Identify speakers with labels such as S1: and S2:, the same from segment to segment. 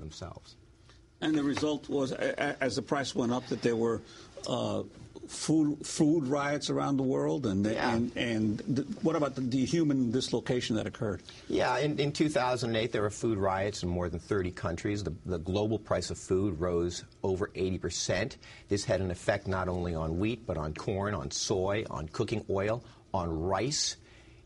S1: themselves.
S2: And the result was, as the price went up, that there were food riots around the world, and what about the human dislocation that occurred?
S1: Yeah, in 2008 there were food riots in more than 30 countries. The global price of food rose over 80%. This had an effect not only on wheat, but on corn, on soy, on cooking oil, on rice.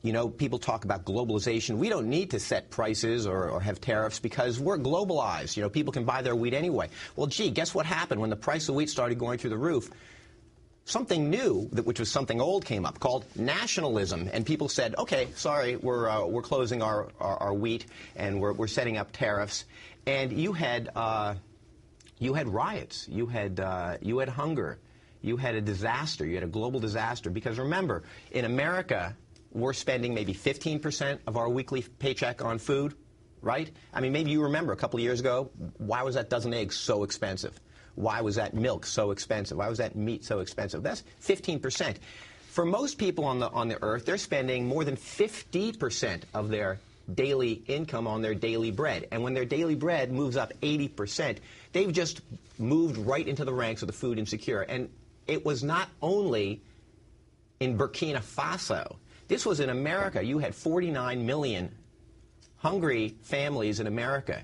S1: You know, people talk about globalization. We don't need to set prices or have tariffs because we're globalized. You know, people can buy their wheat anyway. Well, gee, guess what happened when the price of wheat started going through the roof? Something new, which was something old, came up called nationalism, and people said, "Okay, sorry, we're closing our wheat and we're setting up tariffs." And you had riots, you had hunger, you had a disaster, you had a global disaster. Because remember, in America, we're spending maybe 15% of our weekly paycheck on food, right? I mean, maybe you remember a couple of years ago, why was that dozen eggs so expensive? Why was that milk so expensive? Why was that meat so expensive? That's 15%. For most people on the earth, they're spending more than 50% of their daily income on their daily bread. And when their daily bread moves up 80%, they've just moved right into the ranks of the food insecure. And it was not only in Burkina Faso. This was in America. You had 49 million hungry families in America.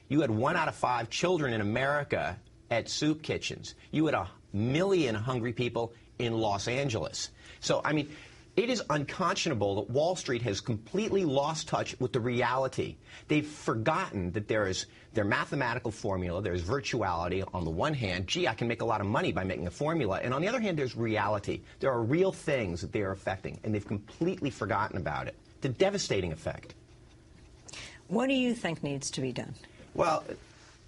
S1: You had 1 out of 5 children in America at soup kitchens. You had 1 million hungry people in Los Angeles. So, I mean, it is unconscionable that Wall Street has completely lost touch with the reality. They've forgotten that there is their mathematical formula, there's virtuality on the one hand. Gee, I can make a lot of money by making a formula. And on the other hand, there's reality. There are real things that they are affecting, and they've completely forgotten about it. It's a devastating effect.
S3: What do you think needs to be done?
S1: Well,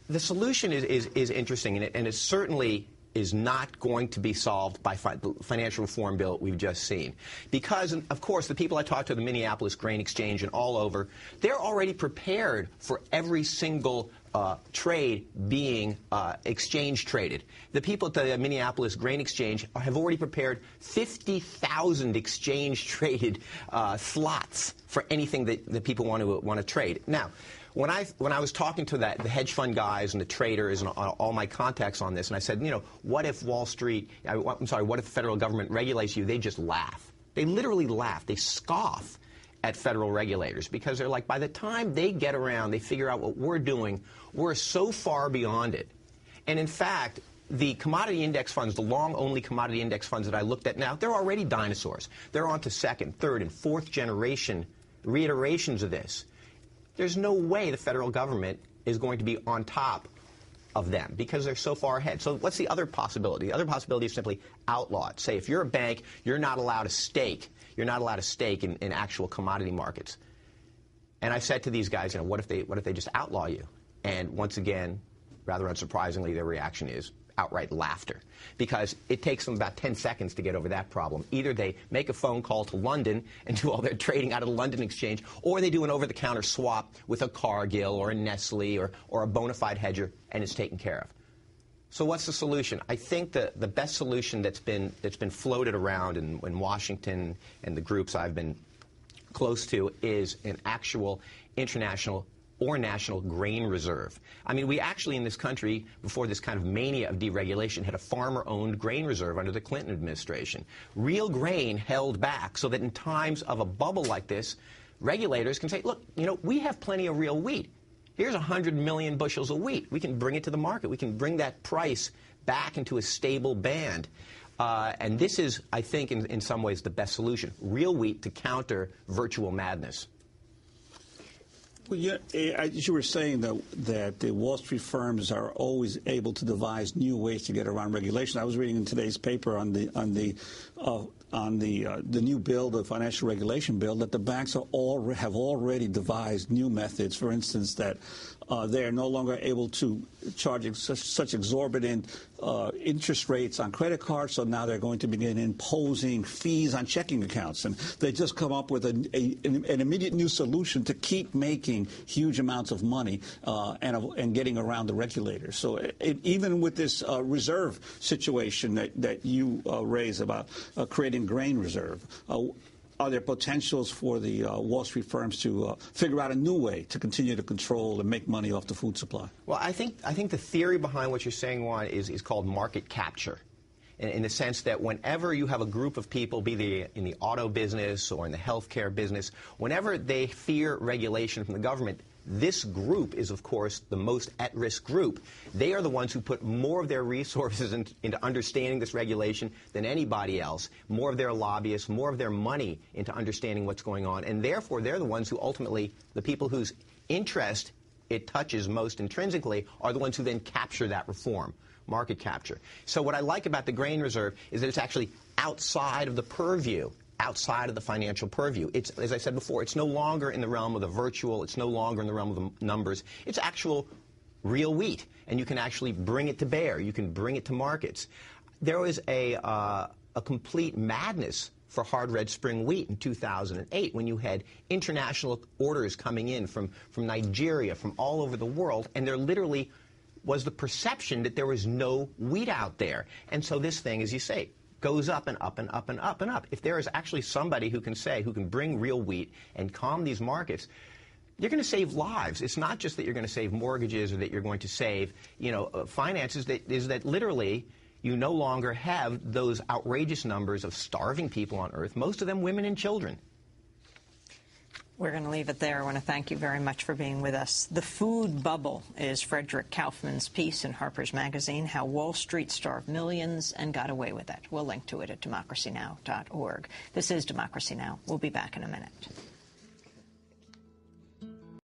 S1: the solution is interesting, and it certainly is not going to be solved by the financial reform bill we've just seen. Because, of course, the people I talked to at the Minneapolis Grain Exchange and all over, they're already prepared for every single trade being exchange traded. The people at the Minneapolis Grain Exchange have already prepared 50,000 exchange traded slots for anything that people want to trade. Now, when I was talking to the hedge fund guys and the traders and all my contacts on this, and I said, you know, what if what if the federal government regulates you? They just laugh. They literally laugh. They scoff at federal regulators because they're like, by the time they get around, they figure out what we're doing, we're so far beyond it. And in fact, the commodity index funds, the long-only commodity index funds that I looked at now, they're already dinosaurs. They're on to second, third, and fourth generation reiterations of this. There's no way the federal government is going to be on top of them because they're so far ahead. So what's the other possibility? The other possibility is simply outlaw it. Say if you're a bank, you're not allowed to stake. You're not allowed to stake in actual commodity markets. And I said to these guys, you know, what if they just outlaw you? And once again, rather unsurprisingly, their reaction is outright laughter, because it takes them about 10 seconds to get over that problem. Either they make a phone call to London and do all their trading out of the London exchange, or they do an over-the-counter swap with a Cargill or a Nestle or a bona fide hedger, and it's taken care of. So what's the solution? I think the best solution that's been floated around in Washington and the groups I've been close to is an actual international or national grain reserve. I mean, we actually in this country, before this kind of mania of deregulation, had a farmer-owned grain reserve under the Clinton administration. Real grain held back so that in times of a bubble like this, regulators can say, look, you know, we have plenty of real wheat. Here's 100 million bushels of wheat. We can bring it to the market. We can bring that price back into a stable band. And this is, I think, in some ways the best solution. Real wheat to counter virtual madness.
S2: Well, yeah, as you were saying that the Wall Street firms are always able to devise new ways to get around regulation. I was reading in today's paper on the new bill, the financial regulation bill, that the banks have already devised new methods. For instance, that they are no longer able to charge such exorbitant interest rates on credit cards, so now they're going to begin imposing fees on checking accounts. And they just come up with an immediate new solution to keep making huge amounts of money and getting around the regulators. So even with this reserve situation that you raise about creating grain reserve, are there potentials for the Wall Street firms to figure out a new way to continue to control and make money off the food supply?
S1: Well, I think the theory behind what you're saying, Juan, is called market capture. In the sense that whenever you have a group of people, be they in the auto business or in the healthcare business, whenever they fear regulation from the government, this group is, of course, the most at-risk group. They are the ones who put more of their resources into understanding this regulation than anybody else, more of their lobbyists, more of their money into understanding what's going on, and therefore they're the ones who ultimately, the people whose interest it touches most intrinsically, are the ones who then capture that reform. Market capture. So what I like about the grain reserve is that it's actually outside of the purview, outside of the financial purview. It's, as I said before, it's no longer in the realm of the virtual, it's no longer in the realm of the numbers. It's actual real wheat, and you can actually bring it to bear. You can bring it to markets. There was a complete madness for hard red spring wheat in 2008 when you had international orders coming in from Nigeria, from all over the world, and there literally was the perception that there was no wheat out there. And so this thing, as you say, goes up and up and up and up and up. If there is actually somebody who can bring real wheat and calm these markets, you're going to save lives. It's not just that you're going to save mortgages or that you're going to save, finances. That literally you no longer have those outrageous numbers of starving people on Earth, most of them women and children.
S3: We're going to leave it there. I want to thank you very much for being with us. The Food Bubble is Frederick Kaufman's piece in Harper's Magazine, How Wall Street Starved Millions and Got Away with It. We'll link to it at democracynow.org. This is Democracy Now! We'll be back in a minute.